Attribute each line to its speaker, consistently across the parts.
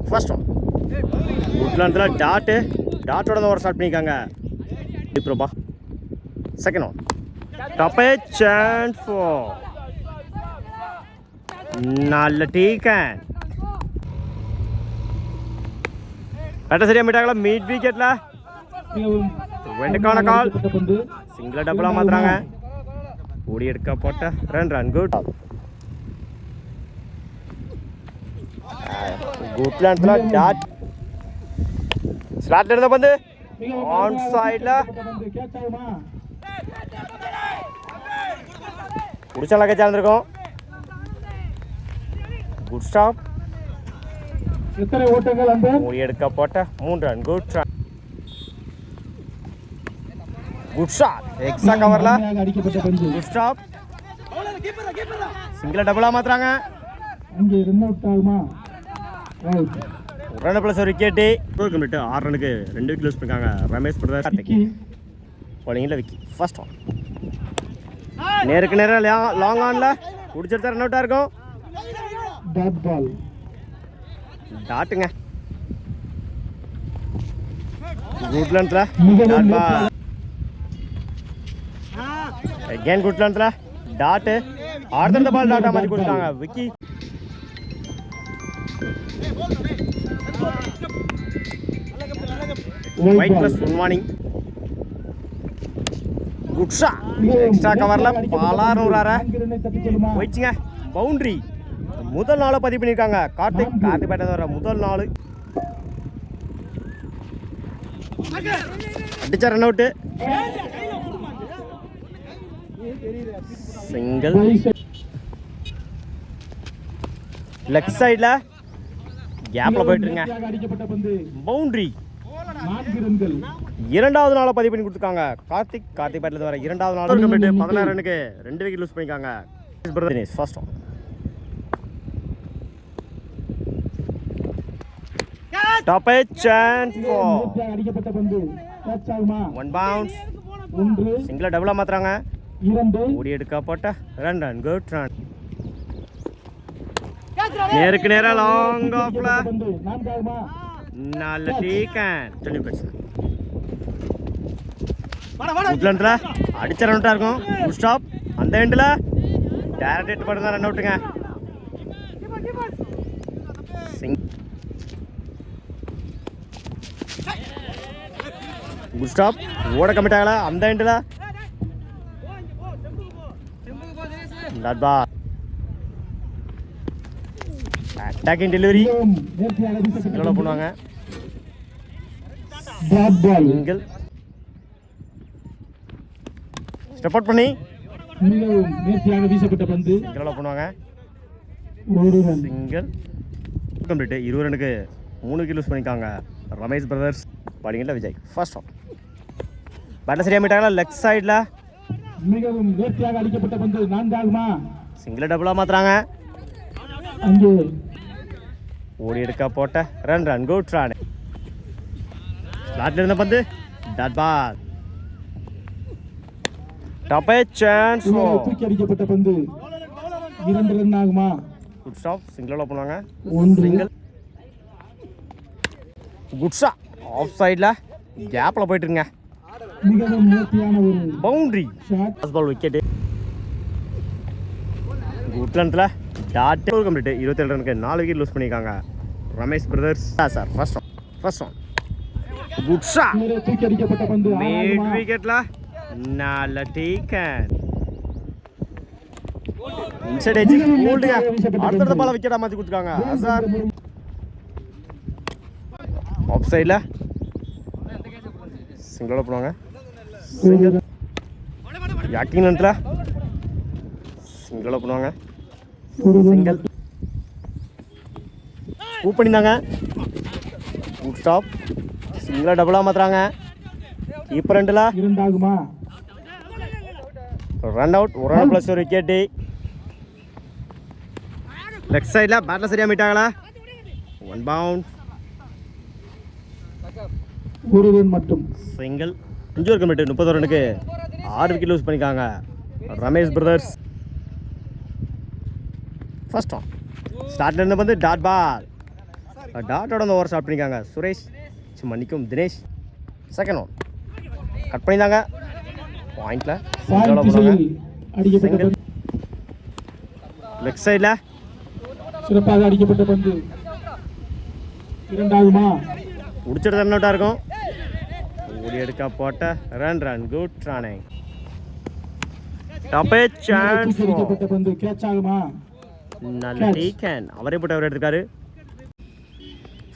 Speaker 1: First one குட்லாண்டில் டாட்டோட தான் ஒரு start பண்ணியிருக்காங்க. இப்போப்பா செகண்ட் ஒன் டாப்பே சான்ஸ் ஃபார் நல்ல டீக்கன் பேட்டை சரியாக மீட்டாங்களா மீட் விக்கெட்டில் வெண்டுக்கான கால் சிங்கிளாக டபுளாக மாற்றுறாங்க. ஓடி எடுக்க போட்ட ரன் குட். குட்லாண்டில் டாட் ஸ்லாட்ல இருந்த பந்து ஆன் சைடில் குடிச்சால கேட்சா இருந்திருக்கும். குட் ஸ்டாப் ஓடி எடுக்க போட்ட 3 run good run. Good shot extra கவர்ல குட் ஸ்டாப் சிங்கிளா டபுளா மாத்துறாங்க. ரன் பிளஸ் ஒரு விக்கெட்டு 6 ரனுக்கு 2 விக்கெட் லூஸ் பண்ணிருக்காங்க. ரமேஷ் பிரதர் பவுலிங்கில் விக்கி ஃபர்ஸ்ட் ஆன் நேருக்கு நேரம் லாங் ஆன்ல குடிச்சிருந்தா ரன் அவுட்டாக இருக்கும். டாட்டுங்க குட்லாண்டில் அகேன் குட்லாண்டில் டாட்டு அடுத்த பால் டாட்டா மாற்றி கொடுத்தாங்க. விக்கி ஒயிட் பிளஸ் good morning good shot extra கவர்ல பாலாரூரார போயிடுச்சுங்க. பவுண்டரி முதல் நாளை பதிவு பண்ணியிருக்காங்க. கார்த்திக் பேட்டை வர முதல் நாள் அடிச்சா ரன் அவுட்டு. சிங்கிள் லெஃப்ட் சைடில் கேப்ல போயிட்டுருங்க. பவுண்டரி இரண்டாவது நாளை பதிவு பண்ணி கொடுத்துருக்காங்க. கார்த்திக் பேட்டில் வர இரண்டாவது நாள் 16 ரனுக்கு 2 விக்கெட் லூஸ் பண்ணிருக்காங்க. First one tap chance one bounce சிங்கிளா டபுளா மாத்துறாங்க. ஓடி எடுக்க போட்ட ரன் குட் ரன். நேருக்கு நேரம் லாங் ஆஃப்ல நல்ல டீக்கன் குட்லாண்டில் அடிச்ச ரன் அவுட்டாக இருக்கும். குட் ஸ்டாப் அந்த எண்டில் டேரக்ட் ஹிட் பண்ணி தான் ரன் அவுட்டுங்க. குட் ஸ்டாப் ஓட கமிட் ஆகல அந்த எண்டில் அட்டாக்கிங் டெலிவரி பண்ணுவாங்க. சிங்கிள் ஸ்டெப் அவுட் பண்ணி வீசப்பட்ட பந்து பண்ணுவாங்க. சிங்கிள் கம்ப்ளீட் 20 ரனுக்கு 3 விக்கெட் லூஸ் பண்ணிருக்காங்க. ரமேஷ் பிரதர்ஸ் பாலிங்கில் விஜய் ஃபர்ஸ்ட் ஆஃப் பேட்டில் சரியாக மீட்டாங்களா லெஃப்ட் சைடில்
Speaker 2: மிகவும் நேர்த்தியாக அடிக்கப்பட்ட பந்து 4
Speaker 1: சிங்கிள் டபுளாக மாத்துறாங்க. ஓடி எடுக்க போட்ட ரன் குட் ரன். ஸ்லாட்ல இருந்த பந்து டாட் பால் டாப்பே சான்ஸ்
Speaker 2: தூக்கி அடிக்கப்பட்ட பந்து 2 ரன் ஆகுமா.
Speaker 1: குட் ஸ்டாப் சிங்கிள் பண்ணுவாங்க.
Speaker 2: 1
Speaker 1: சிங்கிள் குட் ஷாட் ஆஃப் சைடில் கேப்பில் போயிட்டுருங்க.
Speaker 2: மிகவும் நேர்த்தியான ஒரு
Speaker 1: பவுண்டரி ஃபர்ஸ்ட் பால் விக்கெட்டு. குட்லாண்டில் டாட் கம்ப்ளீட் 27 ரனுக்கு 4 விக்கெட் லூஸ் பண்ணியிருக்காங்க. Ramesh brothers sir first one good shot
Speaker 2: தூக்கி அடிக்கப்பட்ட பந்து
Speaker 1: மிட் விக்கெட்ல நல்ல டீக்கன் இன்சைட் எட்ஜ் கோல்டுங்க. அடுத்த பால் விக்கெட்டா மாத்தி கொடுத்துருக்காங்க. சார் ஆஃப் சைடில் சிங்கிளோட போடுவாங்க. சிங்கிள் யாக்கிங் நேரத்தில் சிங்கிளோட பண்ணுவாங்க. சிங்கிள் கூப் பண்ணியிருந்தாங்க. குட் ஸ்டாப் சிங்கிளாக டபுளாக மாற்றுறாங்க. கீப்பர் ரெண்டில்
Speaker 2: 2 ஆகுமா.
Speaker 1: ரன் அவுட் 1 ரன் ப்ளஸ் ஒரு விக்கெட்டு. லெஃப்ட் சைடில் பேட்டில் சரியாக மீட்டாங்களா 1 பவுண்ட்
Speaker 2: 1 ரன் மட்டும்.
Speaker 1: சிங்கிள் 5 கமிட்டு 30 ரனுக்கு 6 விக்கெட் லூஸ் பண்ணியிருக்காங்க. ரமேஷ் பிரதர்ஸ் ஃபர்ஸ்ட் ஆன் ஸ்டார்ட்ல இருந்து வந்து டாட் பால் டாட்டோட அந்த ஓவர் ஸ்டார்ட் பண்ணியிருக்காங்க சுரேஷ், மன்னிக்கும் தினேஷ். செகண்ட் ஒன் கட் பண்ணியிருந்தாங்க பாயிண்டில்.
Speaker 2: பாயிண்ட் திசையில் அடிக்கப்பட்ட பந்து.
Speaker 1: லெஃப்ட் சைடில்
Speaker 2: சிறப்பாக அடிக்கப்பட்ட பந்து. இரண்டாகுமா?
Speaker 1: முடிச்சிட்டு ரன் அவுட்டாக இருக்கும். ஓடி எடுக்க போட்ட ரன் குட் ரானே. டாப்பே சான்ஸ்
Speaker 2: அடிக்கப்பட்ட பந்து கேட்ச் ஆகுமா?
Speaker 1: நல்ல டீக்கன். அவரே போட்டு அவர் எடுத்துக்காரு.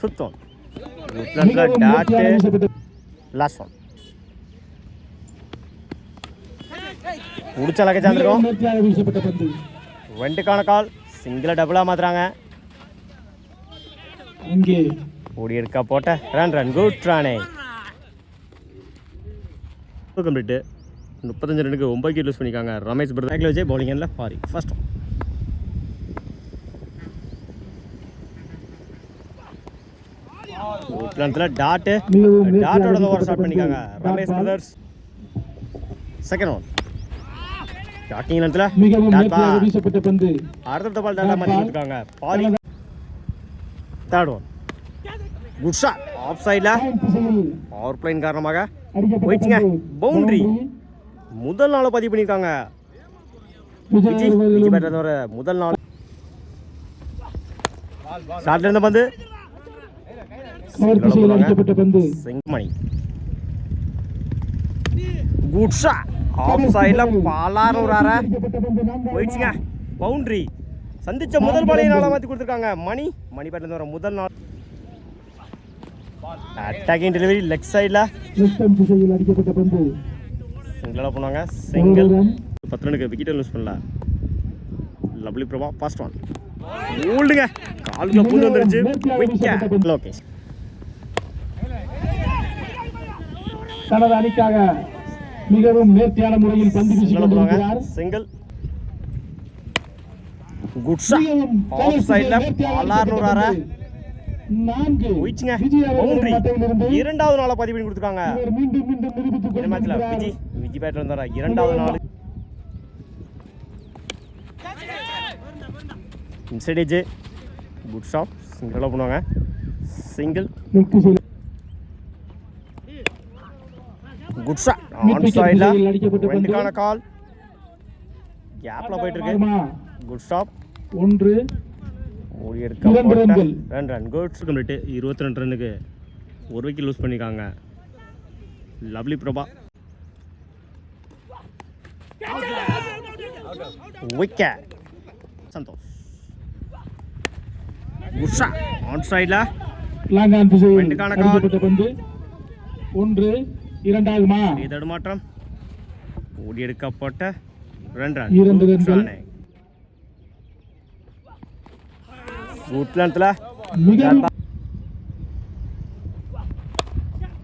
Speaker 1: ஃபிஃப்த் ஒன்
Speaker 2: மிகவும் நேர்த்தியாக வீசப்பட்ட
Speaker 1: லாஸ்ட் ஒன் முடிச்ச லக்கே சாந்திருக்கோம்.
Speaker 2: மிகவும் நேர்த்தியாக வீசப்பட்ட பந்து.
Speaker 1: வெண்டுக்கான கால். சிங்கிளை டபுளாக மாற்றுறாங்க.
Speaker 2: இங்கே
Speaker 1: ஓடி எடுக்க போட்ட ரன் குட் ரானே. கம்ப்ளீட்டு 35 ரனுக்கு 9 விக்கெட் லூஸ் பண்ணிக்காங்க ரமேஷ் பிரதர். பேக்கில் வச்சு பவுலிங் எண்ணில் பாரி ஃபர்ஸ்ட் டாட்டு டாட்டோட ஓவர் ஸ்டார்ட் பண்ணிக்காங்க Ramesh brothers. Second one dotting நேரத்தில்
Speaker 2: மிகவும் நேர்த்தியாக வீசப்பட்ட பந்து.
Speaker 1: அடுத்த பால் டாட்டா மாற்றி கொடுத்துருக்காங்க பாரி. Third one good shot off சைடில்.
Speaker 2: பாயிண்ட் திசையில்
Speaker 1: பவர் பிளைன் காரணமாக
Speaker 2: அடிக்கப்பட்ட
Speaker 1: போயிடுச்சுங்க.
Speaker 2: பந்து.
Speaker 1: பவுண்டரி முதல் நாளை பதிவு பண்ணியிருக்காங்க விஜய் பேட்டர் தவிர முதல் நாள். ஷாட்ல இருந்த பந்து
Speaker 2: கவர் திசையில் அடிக்கப்பட்ட பந்து.
Speaker 1: செங்கமணி குட் ஷாட் ஆஃப் சைடில் பாலாரூரார
Speaker 2: அடிக்கப்பட்ட பந்து. நான்காகுமா?
Speaker 1: போயிடுச்சுங்க. பவுண்டரி சந்திச்ச முதல் பாலையை நாளாக மாற்றி கொடுத்துருக்காங்க மணி பேட்டர் தவிர முதல் நாள். அட்டாக்கிங் டெலிவரி லெக் சைடில்
Speaker 2: லெஃப்ட் திசையில் அடிக்கப்பட்ட பந்து.
Speaker 1: சிங்கிளாக போனாங்க. சிங்கிள் 10 ரனுக்கு விக்கெட்டை லூஸ் பண்ணல. லவ்லி பிரபா ஃபர்ஸ்ட் ஒன் ஓல்டுங்க. காலுக்குள்ள பூந்து வந்துருச்சு. லோகேஷ்
Speaker 2: தனது அணிக்காக மிகவும் நேர்த்தியான முறையில் பந்து வீசிக் கொண்டிருக்கிறார்.
Speaker 1: சிங்கிள் குட் ஷாட் ஆஃப் சைடில் பாலாரூரார
Speaker 2: நான்கு
Speaker 1: போயிடுச்சுங்க.
Speaker 2: விஜய் அவர்களின்
Speaker 1: பவுண்டரி
Speaker 2: மட்டையிலிருந்து
Speaker 1: இரண்டாவது நாளை பதிவு பண்ணி கொடுத்துருக்காங்க.
Speaker 2: இவர் மீண்டும் நிரூபித்துக்
Speaker 1: இந்த மேட்ச்ல
Speaker 2: கொண்டிருக்கிறார்.
Speaker 1: விஜய் பேட்டர் வந்தாரா இரண்டாவது நாள். இன்சைட் ஏஜ் குட் ஷாட் சிங்கிளாக பண்ணுவாங்க. சிங்கிள்
Speaker 2: லெஃப்ட் திசையில்
Speaker 1: குட் ஷாட் ஆன் சைடில் வெண்டுக்கான கால். கேப்ல போயிட்டு இருக்கு.
Speaker 2: ஆகுமா?
Speaker 1: Good stop.
Speaker 2: ஒன்று
Speaker 1: ஓடி எடுக்க
Speaker 2: இரண்டு ரன்கள்.
Speaker 1: Run good complete. 22 ரன்னுக்கு 1 விக்கெட் லூஸ் பண்ணிக்காங்க lovely Prabha. Wicket Santhosh. Good shot on சைடில்
Speaker 2: லாங் ஆன் திசையில்
Speaker 1: வெண்டுக்கான கால்.
Speaker 2: அடிக்கப்பட்ட பந்து. ஒன்று இரண்டாகுமா?
Speaker 1: தடுமாற்றம். ஓடி எடுக்கப்பட்ட ரன்
Speaker 2: இரண்டு ரன்கள்.
Speaker 1: குட்லன்ல
Speaker 2: மிகவும்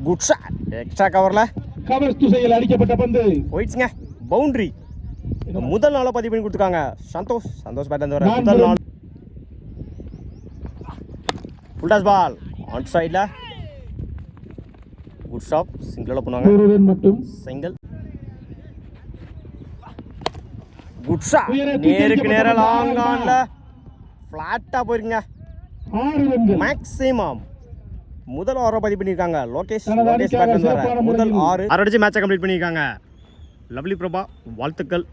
Speaker 1: குட் ஷாட் எக்ஸ்ட்ரா கவர்ல
Speaker 2: கவர் திசையில் அடிக்கப்பட்ட பந்து.
Speaker 1: போயிடுச்சுங்க. பவுண்டரி முதல் நாளை பதிவு பண்ணி கொடுத்துருக்காங்க சந்தோஷ் பேட்டர் வர முதல் நாள். ஃபுல் டாஸ் பால் ஆன் சைடில் குட் ஸ்டாப். சிங்கிளாக பண்ணுவாங்க.
Speaker 2: ஒரு ரன் மட்டும்.
Speaker 1: சிங்கிள் குட் ஷாட் நேருக்கு நேரம் லாங் ஆன்ல ஃப்ளாட்டாக போயிருக்குங்க.
Speaker 2: 6 ரன்கள்.
Speaker 1: மேக்ஸிமம் முதல் ஓவரை பதிவு பண்ணியிருக்காங்க லோகேஷ்
Speaker 2: தனது அணிக்காக
Speaker 1: பேட்டர்
Speaker 2: சிறப்பான
Speaker 1: முதல்
Speaker 2: முறையில்
Speaker 1: 6 அடிச்சு மேட்சை கம்ப்ளீட் பண்ணியிருக்காங்க லவ்லி பிரபா. வாழ்த்துக்கள்.